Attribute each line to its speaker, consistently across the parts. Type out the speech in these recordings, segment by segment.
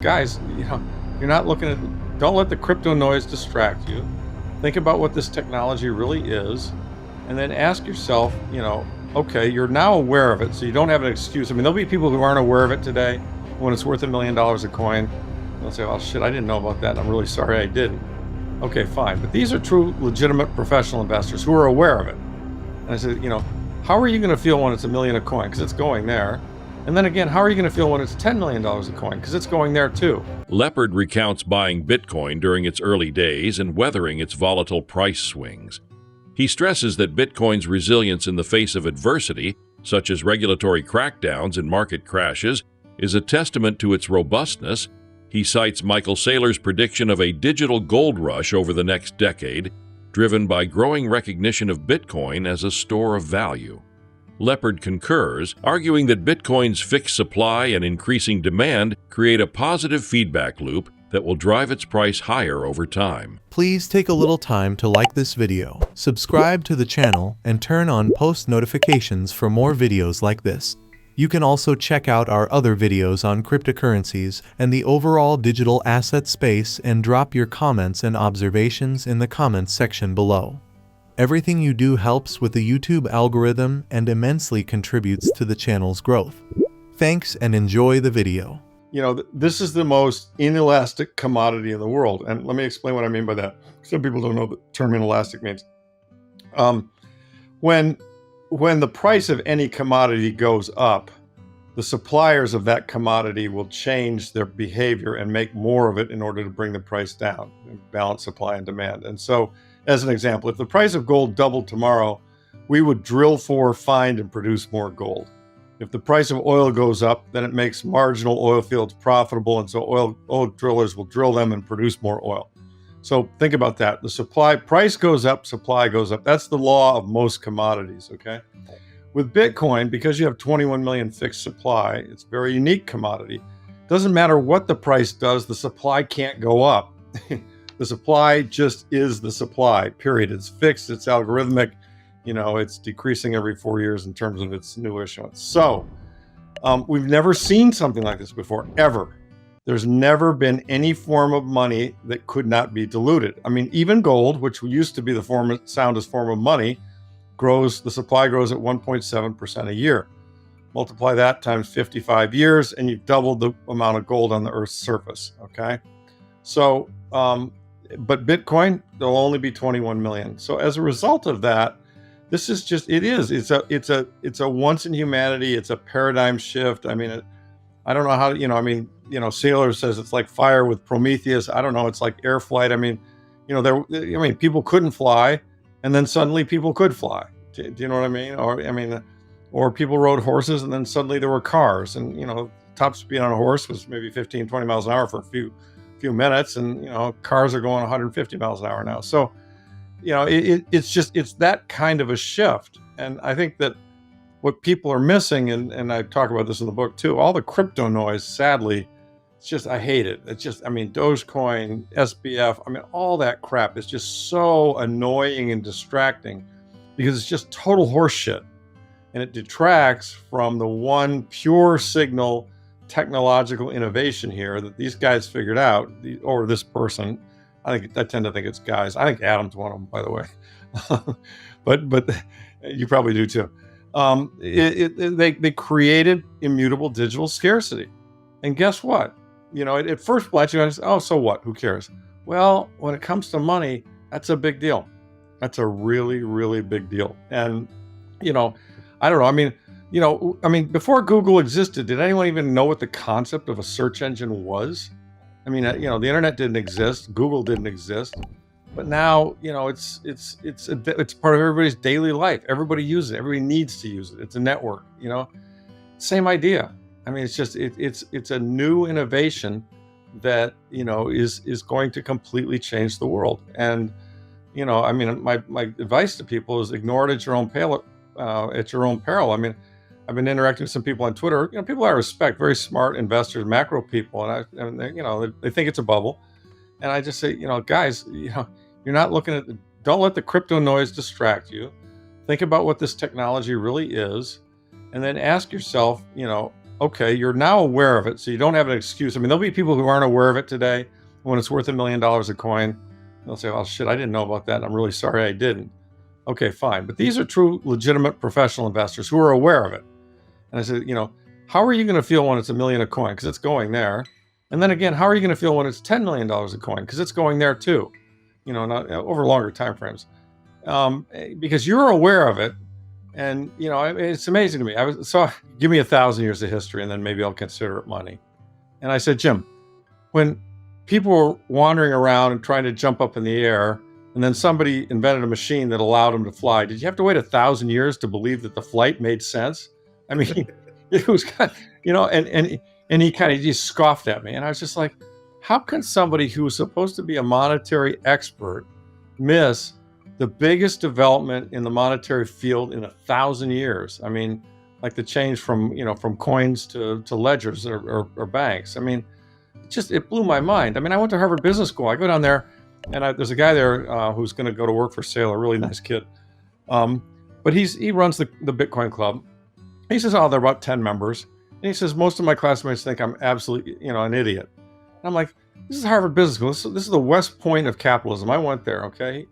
Speaker 1: Guys, you're not looking at, don't let the crypto noise distract you. Think about what this technology really is, and then ask yourself, okay, you're now aware of it, so you don't have an excuse. I mean, there'll be people who aren't aware of it today. When it's worth $1 million a coin, they'll say, oh shit, I didn't know about that, and I'm really sorry I didn't. Okay, fine. But these are true, legitimate professional investors who are aware of it. And I said, how are you going to feel when it's $1 million a coin? Because it's going there. And then again, how are you going to feel when it's $10 million a coin? Because it's going there too.
Speaker 2: Lepard recounts buying Bitcoin during its early days and weathering its volatile price swings. He stresses that Bitcoin's resilience in the face of adversity, such as regulatory crackdowns and market crashes, is a testament to its robustness. He cites Michael Saylor's prediction of a digital gold rush over the next decade, driven by growing recognition of Bitcoin as a store of value. Lepard concurs, arguing that Bitcoin's fixed supply and increasing demand create a positive feedback loop that will drive its price higher over time.
Speaker 3: Please take a little time to like this video, subscribe to the channel, and turn on post notifications for more videos like this. You can also check out our other videos on cryptocurrencies and the overall digital asset space and drop your comments and observations in the comments section below. Everything you do helps with the YouTube algorithm and immensely contributes to the channel's growth. Thanks and enjoy the video.
Speaker 1: This is the most inelastic commodity in the world. And let me explain what I mean by that. Some people don't know what the term inelastic means. When the price of any commodity goes up, the suppliers of that commodity will change their behavior and make more of it in order to bring the price down and balance supply and demand. And so, as an example, if the price of gold doubled tomorrow, we would drill for, find, and produce more gold. If the price of oil goes up, then it makes marginal oil fields profitable, and so oil drillers will drill them and produce more oil. So think about that. The supply price goes up, supply goes up. That's the law of most commodities, okay? With Bitcoin, because you have 21 million fixed supply, it's a very unique commodity. Doesn't matter what the price does, the supply can't go up. The supply just is the supply, period. It's fixed, it's algorithmic, it's decreasing every 4 years in terms of its new issuance. So we've never seen something like this before, ever. There's never been any form of money that could not be diluted. I mean, even gold, which used to be the soundest form of money, the supply grows at 1.7% a year. Multiply that times 55 years, and you've doubled the amount of gold on the Earth's surface, okay? So, but Bitcoin, there'll only be 21 million. So as a result of that, this is just, it's a once in humanity, it's a paradigm shift. I mean, I don't know how, Saylor says it's like fire with Prometheus. I don't know, it's like air flight. I mean, people couldn't fly, and then suddenly people could fly. Do you know what I mean? Or people rode horses, and then suddenly there were cars, and, top speed on a horse was maybe 15, 20 miles an hour for a few minutes, and cars are going 150 miles an hour now. So it's that kind of a shift. And I think that what people are missing, and I talk about this in the book too, all the crypto noise, sadly, it's just, I hate it. It's just, Dogecoin, SBF, all that crap is just so annoying and distracting because it's just total horseshit, and it detracts from the one pure signal technological innovation here that these guys figured out, or this person. I tend to think it's guys. I think Adam's one of them, by the way. but you probably do too. They created immutable digital scarcity. And guess what? At first glance, you say, oh, so what? Who cares? Well, when it comes to money, that's a big deal. That's a really, really big deal. And, I don't know. Before Google existed, did anyone even know what the concept of a search engine was? The internet didn't exist. Google didn't exist. But now, it's part of everybody's daily life. Everybody uses it. Everybody needs to use it. It's a network, Same idea. It's a new innovation that, is going to completely change the world. And, my advice to people is ignore it at your own peril. I've been interacting with some people on Twitter, people I respect, very smart investors, macro people, and they think it's a bubble. And I just say, guys, you're not looking at, don't let the crypto noise distract you. Think about what this technology really is, and then ask yourself, okay, you're now aware of it, so you don't have an excuse. I mean, there'll be people who aren't aware of it today. When it's worth $1 million a coin, they'll say, oh shit, I didn't know about that. I'm really sorry I didn't. Okay, fine. But these are true, legitimate professional investors who are aware of it. And I said, how are you going to feel when it's $1 million a coin? Because it's going there. And then again, how are you going to feel when it's $10 million a coin? Because it's going there too, not over longer time frames. Because you're aware of it. And, it's amazing to me. Give me 1,000 years of history and then maybe I'll consider it money. And I said, Jim, when people were wandering around and trying to jump up in the air, and then somebody invented a machine that allowed them to fly, did you have to wait 1,000 years to believe that the flight made sense? I mean, it was kind of, and he kind of just scoffed at me. And I was just like, how can somebody who was supposed to be a monetary expert miss the biggest development in the monetary field in 1,000 years? I mean, like the change from coins to ledgers or banks. I mean, it blew my mind. I mean, I went to Harvard Business School. I go down there, and there's a guy there who's going to go to work for Saylor, a really nice kid. But he runs the Bitcoin Club. He says, oh, there are about 10 members. And he says, most of my classmates think I'm absolutely, an idiot. And I'm like, this is Harvard Business School. This is the West Point of capitalism. I went there, okay?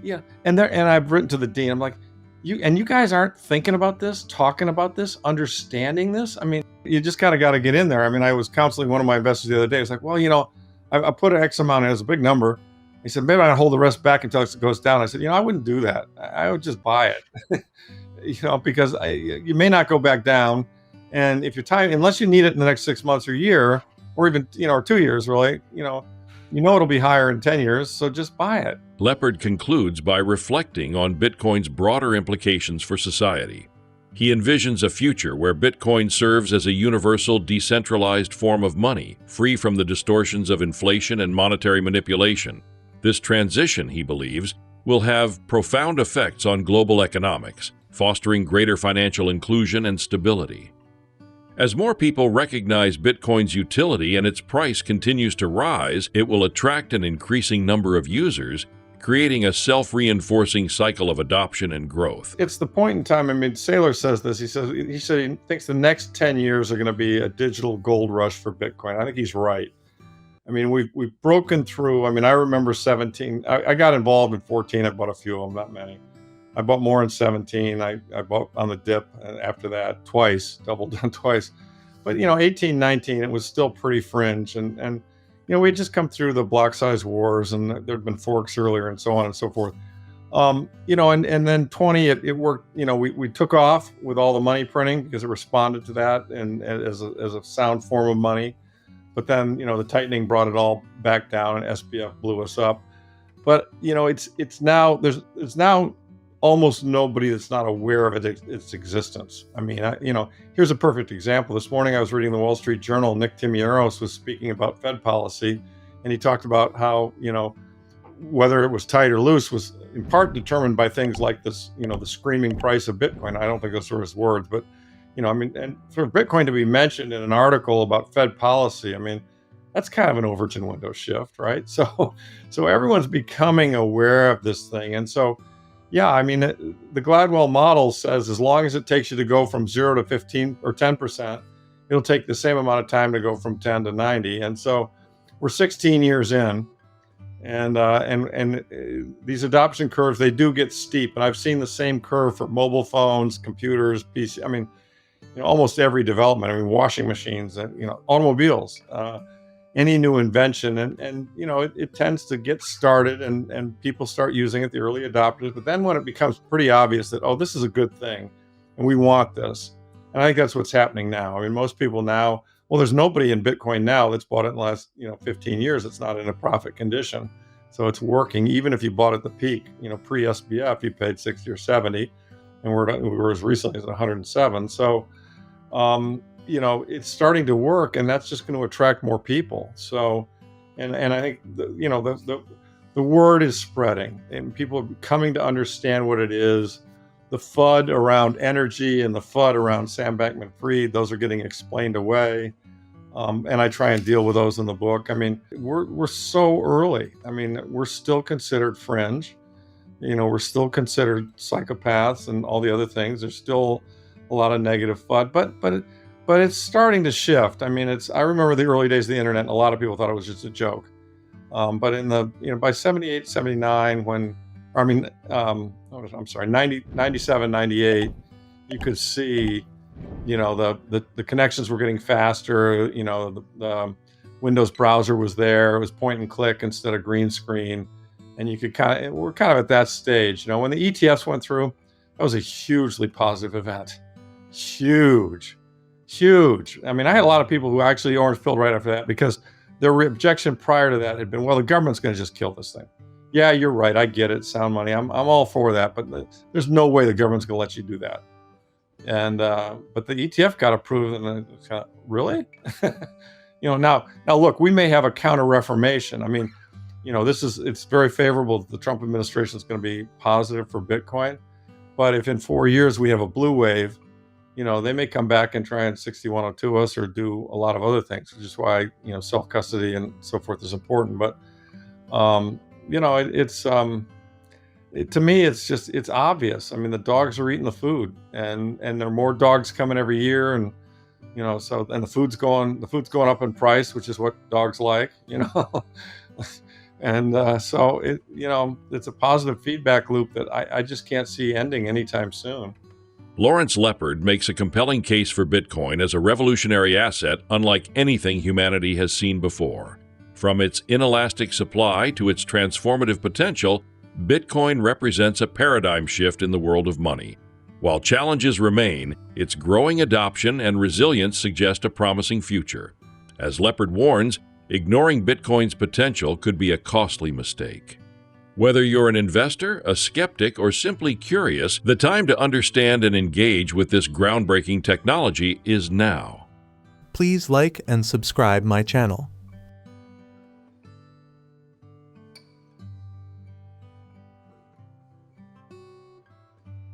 Speaker 1: Yeah. And I've written to the dean. I'm like, you guys aren't thinking about this, talking about this, understanding this? I mean, you just got to get in there. I mean, I was counseling one of my investors the other day. It's like, well, I put an X amount in, it's a big number. He said, maybe I'd hold the rest back until it goes down. I said, I wouldn't do that. I would just buy it, because you may not go back down. And if you're tired, unless you need it in the next 6 months or year, or even, or 2 years, really, it'll be higher in 10 years. So just buy it.
Speaker 2: Lepard concludes by reflecting on Bitcoin's broader implications for society. He envisions a future where Bitcoin serves as a universal, decentralized form of money, free from the distortions of inflation and monetary manipulation. This transition, he believes, will have profound effects on global economics, fostering greater financial inclusion and stability. As more people recognize Bitcoin's utility and its price continues to rise, it will attract an increasing number of users, creating a self-reinforcing cycle of adoption and growth.
Speaker 1: It's the point in time. I mean, Saylor says this. He said he thinks the next 10 years are going to be a digital gold rush for Bitcoin. I think he's right. I mean, we've broken through. I mean, I remember 17. I got involved in 14. I bought a few of them, not many. I bought more in 17. I bought on the dip after that twice, doubled down twice. But 18, 19, it was still pretty fringe, and we had just come through the block size wars, and there had been forks earlier, and so on and so forth. And then 20, it worked. We took off with all the money printing because it responded to that and as a sound form of money. But then the tightening brought it all back down, and SBF blew us up. But it's now almost nobody that's not aware of its existence. I mean, here's a perfect example. This morning I was reading the Wall Street Journal. Nick Timiraos was speaking about Fed policy, and he talked about how, whether it was tight or loose was in part determined by things like this, the screaming price of Bitcoin. I don't think those were his words, but, and for Bitcoin to be mentioned in an article about Fed policy, I mean, that's kind of an Overton Window shift, right? So everyone's becoming aware of this thing. And so, yeah, I mean, the Gladwell model says as long as it takes you to go from 0 to 15 or 10%, it'll take the same amount of time to go from 10 to 90. And so we're 16 years in, and these adoption curves, they do get steep. And I've seen the same curve for mobile phones, computers, PC. I mean, almost every development. I mean, washing machines, automobiles. Any new invention, and it tends to get started and people start using it, the early adopters. But then when it becomes pretty obvious that, oh, this is a good thing and we want this. And I think that's what's happening now. I mean, most people now, well, there's nobody in Bitcoin now that's bought it in the last 15 years. It's not in a profit condition. So it's working. Even if you bought at the peak, pre-SBF, you paid 60 or 70, and we were as recently as 107. So, it's starting to work, and that's just going to attract more people. So, and I think the word is spreading, and people are coming to understand what it is. The FUD around energy and the FUD around Sam Bankman-Fried, those are getting explained away, and I try and deal with those in the book. I mean, we're so early. I mean, we're still considered fringe. We're still considered psychopaths and all the other things. There's still a lot of negative FUD, but but it's starting to shift. I mean, I remember the early days of the internet, and a lot of people thought it was just a joke. But in the, by 78, 79, when, I mean, I'm sorry, 90, 97, 98, you could see, the connections were getting faster. The Windows browser was there. It was point and click instead of green screen. And you could we're kind of at that stage. When the ETFs went through, that was a hugely positive event. Huge. I mean, I had a lot of people who actually orange-pilled right after that because their objection prior to that had been, well, the government's going to just kill this thing. Yeah, you're right. I get it. Sound money. I'm all for that, but there's no way the government's going to let you do that. And but the ETF got approved, and it's kind of, really? Now look, we may have a counter reformation. I mean, it's very favorable that the Trump administration is going to be positive for Bitcoin. But if in 4 years we have a blue wave, they may come back and try and 6102 us or do a lot of other things, which is why, self-custody and so forth is important. But, to me, it's obvious. I mean, the dogs are eating the food, and there are more dogs coming every year. And, and the food's going up in price, which is what dogs like, And so it's a positive feedback loop that I just can't see ending anytime soon.
Speaker 2: Lawrence Lepard makes a compelling case for Bitcoin as a revolutionary asset unlike anything humanity has seen before. From its inelastic supply to its transformative potential, Bitcoin represents a paradigm shift in the world of money. While challenges remain, its growing adoption and resilience suggest a promising future. As Lepard warns, ignoring Bitcoin's potential could be a costly mistake. Whether you're an investor, a skeptic, or simply curious, the time to understand and engage with this groundbreaking technology is now.
Speaker 3: Please like and subscribe my channel.